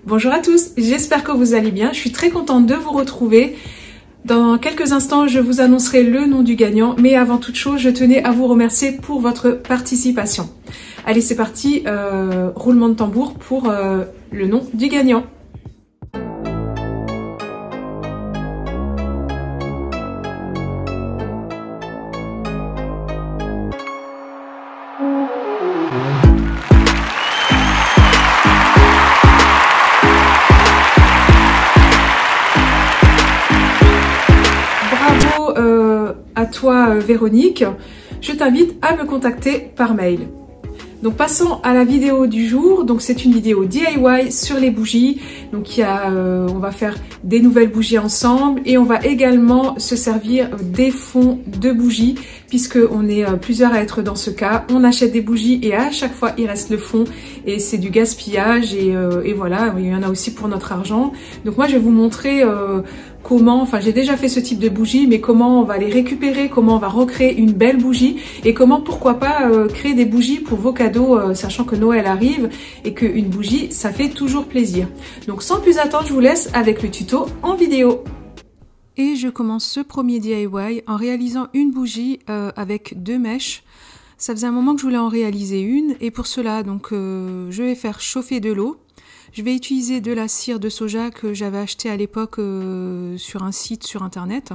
Bonjour à tous, j'espère que vous allez bien. Je suis très contente de vous retrouver. Dans quelques instants, je vous annoncerai le nom du gagnant. Mais avant toute chose, je tenais à vous remercier pour votre participation. Allez, c'est parti. Roulement de tambour pour le nom du gagnant. À toi Véronique, je t'invite à me contacter par mail. Donc passons à la vidéo du jour. Donc c'est une vidéo DIY sur les bougies. Donc on va faire des nouvelles bougies ensemble et on va également se servir des fonds de bougies puisque on est plusieurs à être dans ce cas. On achète des bougies et à chaque fois il reste le fond et c'est du gaspillage et voilà, il y en a aussi pour notre argent. Donc moi je vais vous montrer comment, enfin j'ai déjà fait ce type de bougie, mais comment on va les récupérer, comment on va recréer une belle bougie et comment pourquoi pas créer des bougies pour vos cadeaux, sachant que Noël arrive et qu'une bougie ça fait toujours plaisir. Donc sans plus attendre, je vous laisse avec le tuto en vidéo. Et je commence ce premier DIY en réalisant une bougie avec 2 mèches. Ça faisait un moment que je voulais en réaliser une et pour cela donc je vais faire chauffer de l'eau. Je vais utiliser de la cire de soja que j'avais acheté à l'époque sur un site sur internet.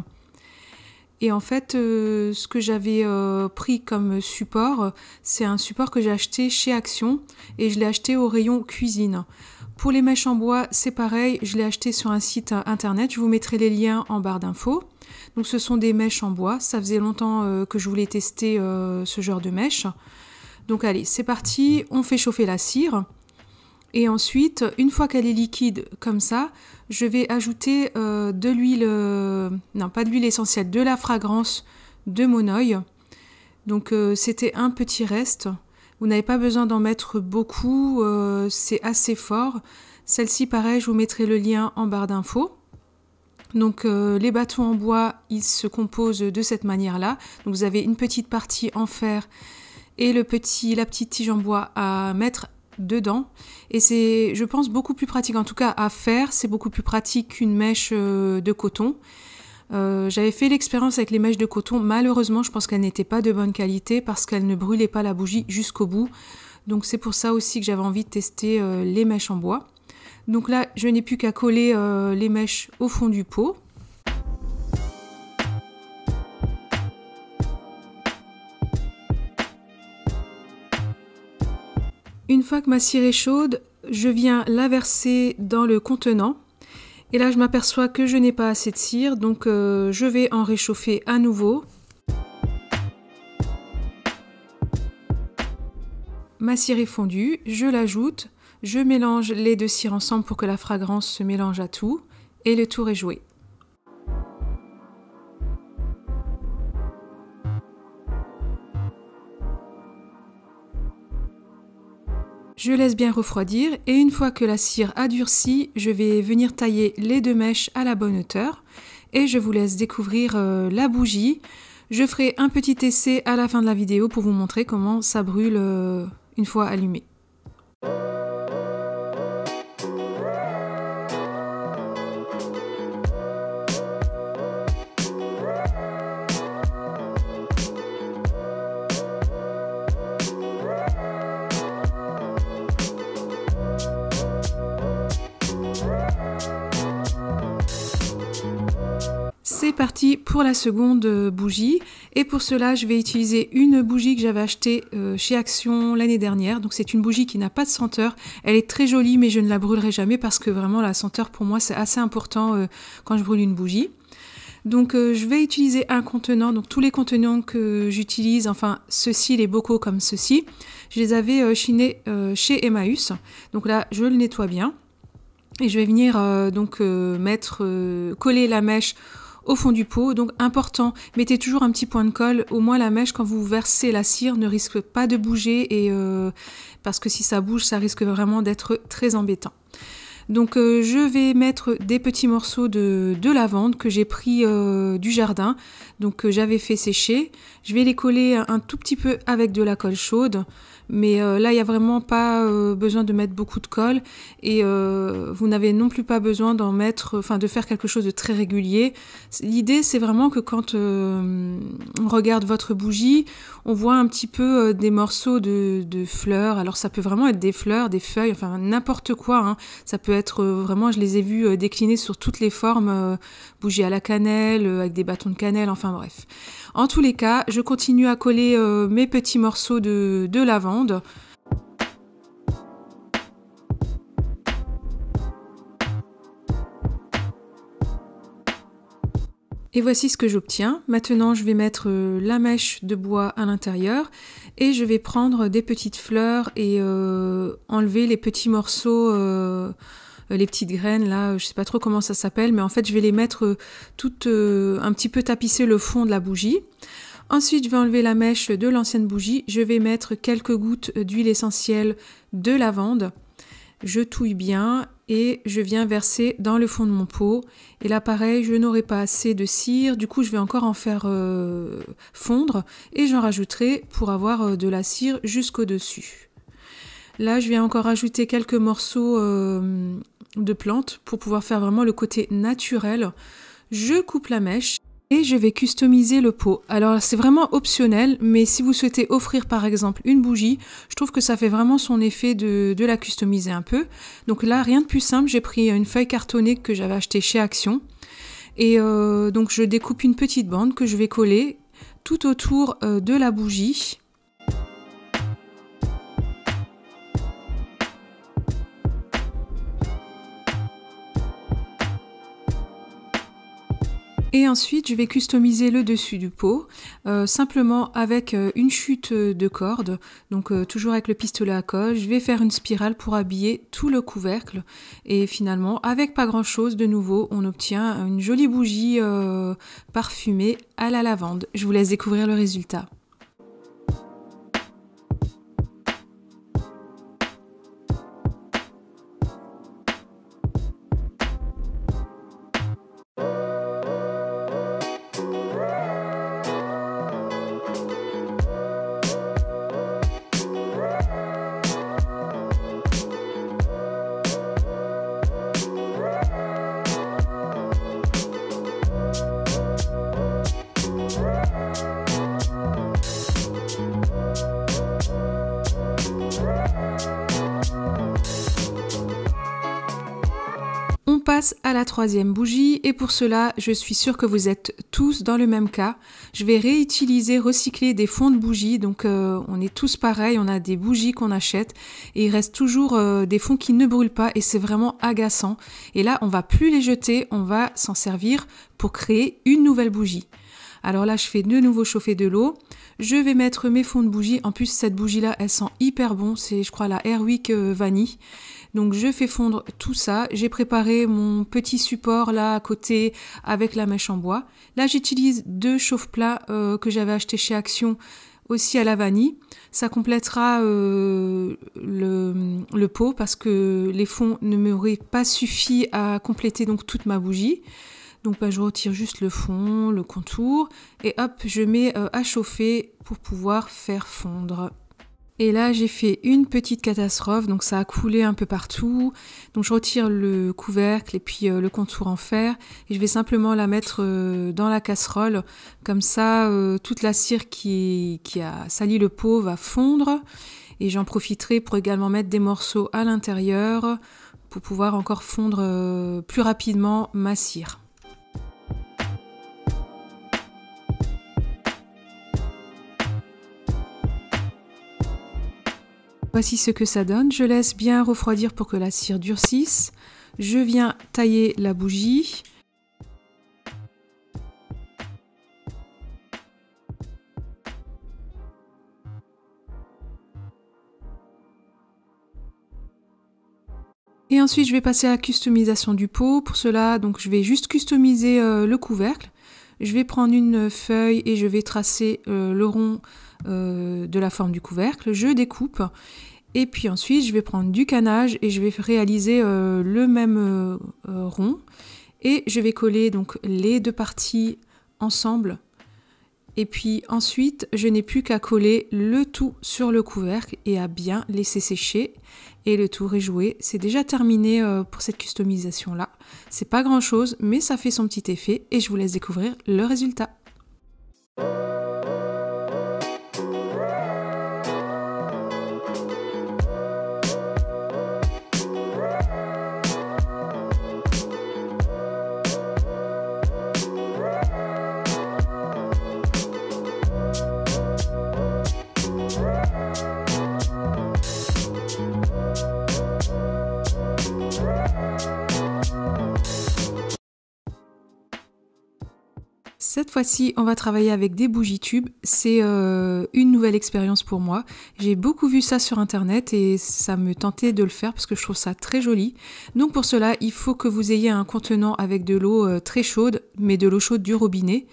Et en fait, ce que j'avais pris comme support, c'est un support que j'ai acheté chez Action et je l'ai acheté au rayon cuisine. Pour les mèches en bois, c'est pareil, je l'ai acheté sur un site internet. Je vous mettrai les liens en barre d'infos. Donc ce sont des mèches en bois. Ça faisait longtemps que je voulais tester ce genre de mèches. Donc allez, c'est parti, on fait chauffer la cire. Et ensuite, une fois qu'elle est liquide comme ça, je vais ajouter de l'huile, non pas de l'huile essentielle, de la fragrance de Monoï. Donc c'était un petit reste. Vous n'avez pas besoin d'en mettre beaucoup, c'est assez fort. Celle-ci, pareil, je vous mettrai le lien en barre d'infos. Donc les bâtons en bois, ils se composent de cette manière-là. Donc vous avez une petite partie en fer et la petite tige en bois à mettre dedans et c'est, je pense, beaucoup plus pratique, en tout cas à faire, c'est beaucoup plus pratique qu'une mèche de coton. J'avais fait l'expérience avec les mèches de coton, malheureusement je pense qu'elles n'étaient pas de bonne qualité parce qu'elles ne brûlaient pas la bougie jusqu'au bout, donc c'est pour ça aussi que j'avais envie de tester les mèches en bois. Donc là je n'ai plus qu'à coller les mèches au fond du pot. Une fois que ma cire est chaude, je viens la verser dans le contenant. Et là, je m'aperçois que je n'ai pas assez de cire, donc je vais en réchauffer à nouveau. Ma cire est fondue, je l'ajoute, je mélange les 2 cires ensemble pour que la fragrance se mélange à tout, et le tour est joué. Je laisse bien refroidir et une fois que la cire a durci, je vais venir tailler les 2 mèches à la bonne hauteur et je vous laisse découvrir la bougie. Je ferai un petit essai à la fin de la vidéo pour vous montrer comment ça brûle une fois allumé. C'est parti pour la seconde bougie et pour cela je vais utiliser une bougie que j'avais achetée chez Action l'année dernière. Donc c'est une bougie qui n'a pas de senteur, elle est très jolie mais je ne la brûlerai jamais parce que vraiment la senteur pour moi c'est assez important quand je brûle une bougie. Donc je vais utiliser un contenant, donc tous les contenants que j'utilise, enfin ceci, les bocaux comme ceci, je les avais chinés chez Emmaüs. Donc là je le nettoie bien et je vais venir coller la mèche au fond du pot. Donc important, mettez toujours un petit point de colle, au moins la mèche quand vous versez la cire ne risque pas de bouger et parce que si ça bouge ça risque vraiment d'être très embêtant. Donc je vais mettre des petits morceaux de lavande que j'ai pris du jardin, donc j'avais fait sécher. Je vais les coller un tout petit peu avec de la colle chaude, mais là il n'y a vraiment pas besoin de mettre beaucoup de colle et vous n'avez non plus pas besoin d'en mettre, enfin de faire quelque chose de très régulier. L'idée c'est vraiment que quand on regarde votre bougie, on voit un petit peu des morceaux de fleurs. Alors ça peut vraiment être des fleurs, des feuilles, enfin n'importe quoi, hein. Ça peut être vraiment, je les ai vus déclinés sur toutes les formes, bougies à la cannelle, avec des bâtons de cannelle, enfin bref. En tous les cas, je continue à coller mes petits morceaux de lavande. Et voici ce que j'obtiens. Maintenant, je vais mettre la mèche de bois à l'intérieur et je vais prendre des petites fleurs et enlever les petits morceaux, les petites graines là, je sais pas trop comment ça s'appelle, mais en fait je vais les mettre toutes un petit peu tapisser le fond de la bougie. Ensuite, je vais enlever la mèche de l'ancienne bougie, je vais mettre quelques gouttes d'huile essentielle de lavande. Je touille bien et je viens verser dans le fond de mon pot. Et là pareil, je n'aurai pas assez de cire, du coup je vais encore en faire fondre et j'en rajouterai pour avoir de la cire jusqu'au dessus. Là je viens encore ajouter quelques morceaux de plantes pour pouvoir faire vraiment le côté naturel. Je coupe la mèche. Et je vais customiser le pot. Alors c'est vraiment optionnel, mais si vous souhaitez offrir par exemple une bougie, je trouve que ça fait vraiment son effet de la customiser un peu. Donc là, rien de plus simple, j'ai pris une feuille cartonnée que j'avais achetée chez Action. Et donc je découpe une petite bande que je vais coller tout autour de la bougie. Et ensuite, je vais customiser le dessus du pot, simplement avec une chute de corde, donc toujours avec le pistolet à colle. Je vais faire une spirale pour habiller tout le couvercle. Et finalement, avec pas grand chose, de nouveau, on obtient une jolie bougie parfumée à la lavande. Je vous laisse découvrir le résultat. On passe à la troisième bougie et pour cela, je suis sûre que vous êtes tous dans le même cas. Je vais réutiliser, recycler des fonds de bougies, donc on est tous pareils, on a des bougies qu'on achète et il reste toujours des fonds qui ne brûlent pas et c'est vraiment agaçant. Et là, on va plus les jeter, on va s'en servir pour créer une nouvelle bougie. Alors là, je fais de nouveau chauffer de l'eau. Je vais mettre mes fonds de bougie. En plus, cette bougie-là, elle sent hyper bon. C'est, je crois, la Airwick vanille. Donc, je fais fondre tout ça. J'ai préparé mon petit support là à côté avec la mèche en bois. Là, j'utilise 2 chauffe-plats que j'avais acheté chez Action aussi à la vanille. Ça complétera le pot parce que les fonds ne m'auraient pas suffi à compléter donc toute ma bougie. Donc je retire juste le fond, le contour et hop, je mets à chauffer pour pouvoir faire fondre. Et là, j'ai fait une petite catastrophe, donc ça a coulé un peu partout. Donc je retire le couvercle et puis le contour en fer et je vais simplement la mettre dans la casserole. Comme ça, toute la cire qui a sali le pot va fondre et j'en profiterai pour également mettre des morceaux à l'intérieur pour pouvoir encore fondre plus rapidement ma cire. Voici ce que ça donne. Je laisse bien refroidir pour que la cire durcisse. Je viens tailler la bougie. Et ensuite, je vais passer à la customisation du pot. Pour cela, donc, je vais juste customiser le couvercle. Je vais prendre une feuille et je vais tracer le rond de la forme du couvercle. Je découpe et puis ensuite je vais prendre du canage et je vais réaliser le même rond et je vais coller donc les deux parties ensemble Et puis ensuite, je n'ai plus qu'à coller le tout sur le couvercle et à bien laisser sécher. Et le tour est joué. C'est déjà terminé pour cette customisation-là. C'est pas grand-chose, mais ça fait son petit effet et je vous laisse découvrir le résultat. Cette fois-ci, on va travailler avec des bougies tubes. C'est une nouvelle expérience pour moi. J'ai beaucoup vu ça sur internet et ça me tentait de le faire parce que je trouve ça très joli. Donc pour cela, il faut que vous ayez un contenant avec de l'eau très chaude, mais de l'eau chaude du robinet.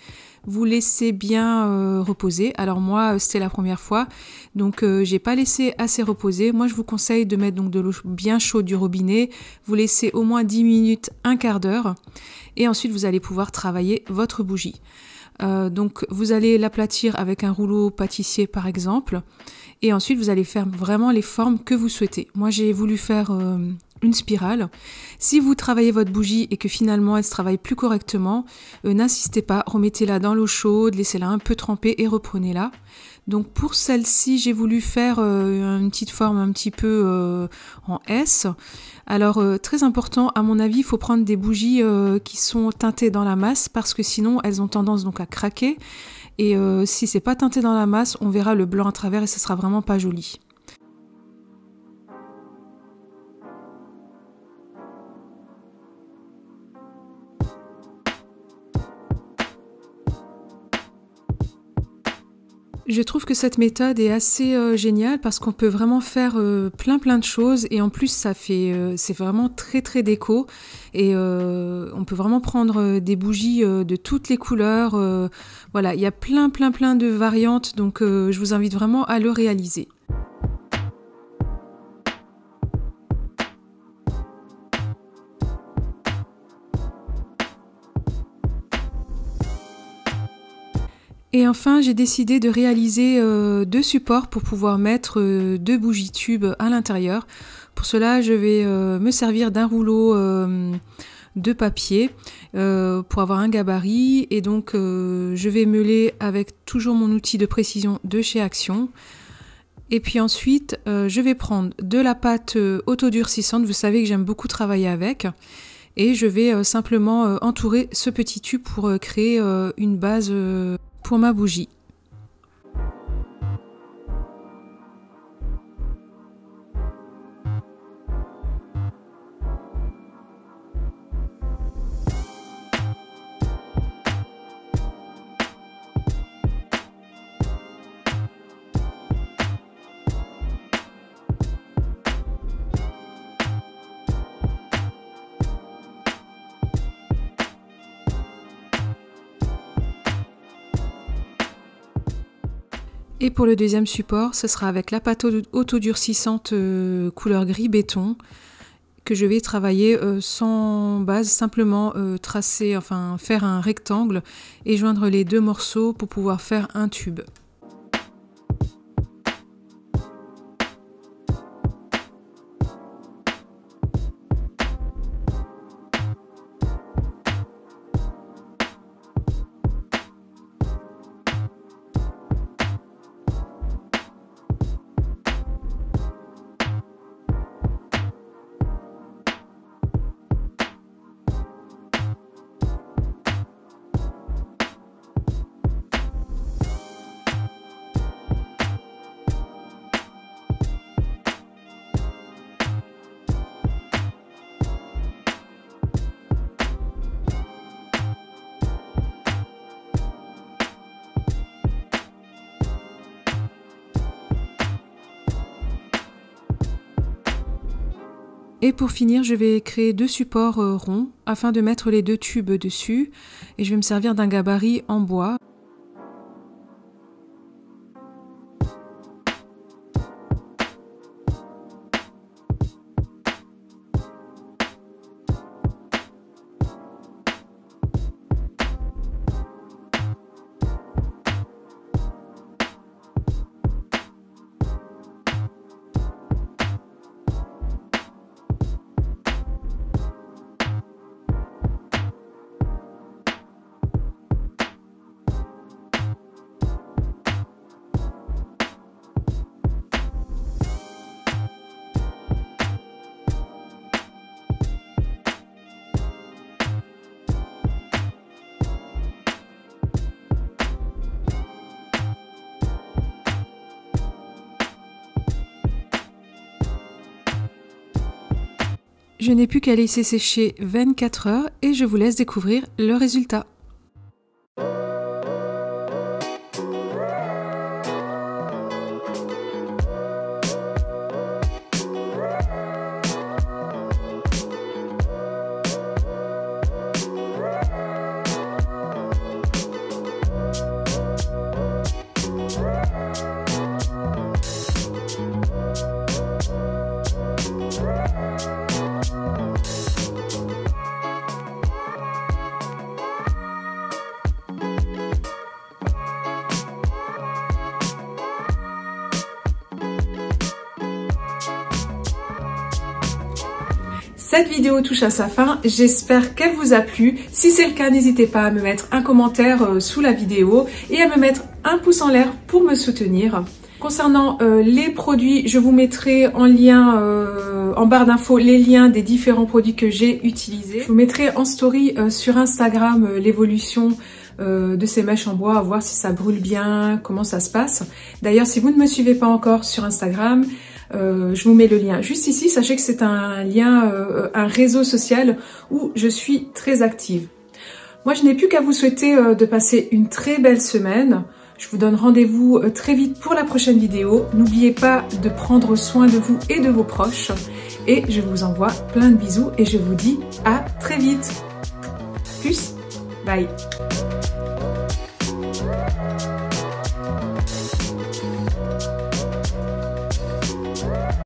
Vous laissez bien reposer. Alors moi, c'était la première fois, donc j'ai pas laissé assez reposer. Moi, je vous conseille de mettre donc de l'eau bien chaude du robinet. Vous laissez au moins 10 minutes, un quart d'heure. Et ensuite, vous allez pouvoir travailler votre bougie. Donc, vous allez l'aplatir avec un rouleau pâtissier, par exemple. Et ensuite, vous allez faire vraiment les formes que vous souhaitez. Moi, j'ai voulu faire une spirale. Si vous travaillez votre bougie et que finalement, elle ne se travaille plus correctement, n'insistez pas. Remettez-la dans l'eau chaude, laissez-la un peu tremper et reprenez-la. Donc, pour celle-ci, j'ai voulu faire une petite forme un petit peu en S. Alors, très important, à mon avis, il faut prendre des bougies qui sont teintées dans la masse parce que sinon, elles ont tendance donc à craquer. Et si c'est pas teinté dans la masse, on verra le blanc à travers et ce sera vraiment pas joli. Je trouve que cette méthode est assez géniale parce qu'on peut vraiment faire plein de choses et en plus ça fait c'est vraiment très déco et on peut vraiment prendre des bougies de toutes les couleurs. Voilà, il y a plein de variantes donc je vous invite vraiment à le réaliser. Et enfin, j'ai décidé de réaliser deux supports pour pouvoir mettre deux bougies tubes à l'intérieur. Pour cela, je vais me servir d'un rouleau de papier pour avoir un gabarit. Et donc, je vais meuler avec toujours mon outil de précision de chez Action. Et puis ensuite, je vais prendre de la pâte autodurcissante. Vous savez que j'aime beaucoup travailler avec. Et je vais simplement entourer ce petit tube pour créer une base pour ma bougie. Et pour le deuxième support, ce sera avec la pâte autodurcissante couleur gris béton que je vais travailler sans base, simplement tracer, enfin faire un rectangle et joindre les deux morceaux pour pouvoir faire un tube. Et pour finir, je vais créer deux supports ronds afin de mettre les deux tubes dessus et je vais me servir d'un gabarit en bois. Je n'ai plus qu'à laisser sécher 24 heures et je vous laisse découvrir le résultat. Cette vidéo touche à sa fin, j'espère qu'elle vous a plu. Si c'est le cas, n'hésitez pas à me mettre un commentaire sous la vidéo et à me mettre un pouce en l'air pour me soutenir. Concernant les produits, je vous mettrai en lien, en barre d'infos, les liens des différents produits que j'ai utilisés. Je vous mettrai en story sur Instagram l'évolution de ces mèches en bois, à voir si ça brûle bien, comment ça se passe. D'ailleurs, si vous ne me suivez pas encore sur Instagram, je vous mets le lien juste ici. Sachez que c'est un lien, un réseau social où je suis très active. Moi, je n'ai plus qu'à vous souhaiter de passer une très belle semaine. Je vous donne rendez-vous très vite pour la prochaine vidéo. N'oubliez pas de prendre soin de vous et de vos proches. Et je vous envoie plein de bisous et je vous dis à très vite. Plus, bye.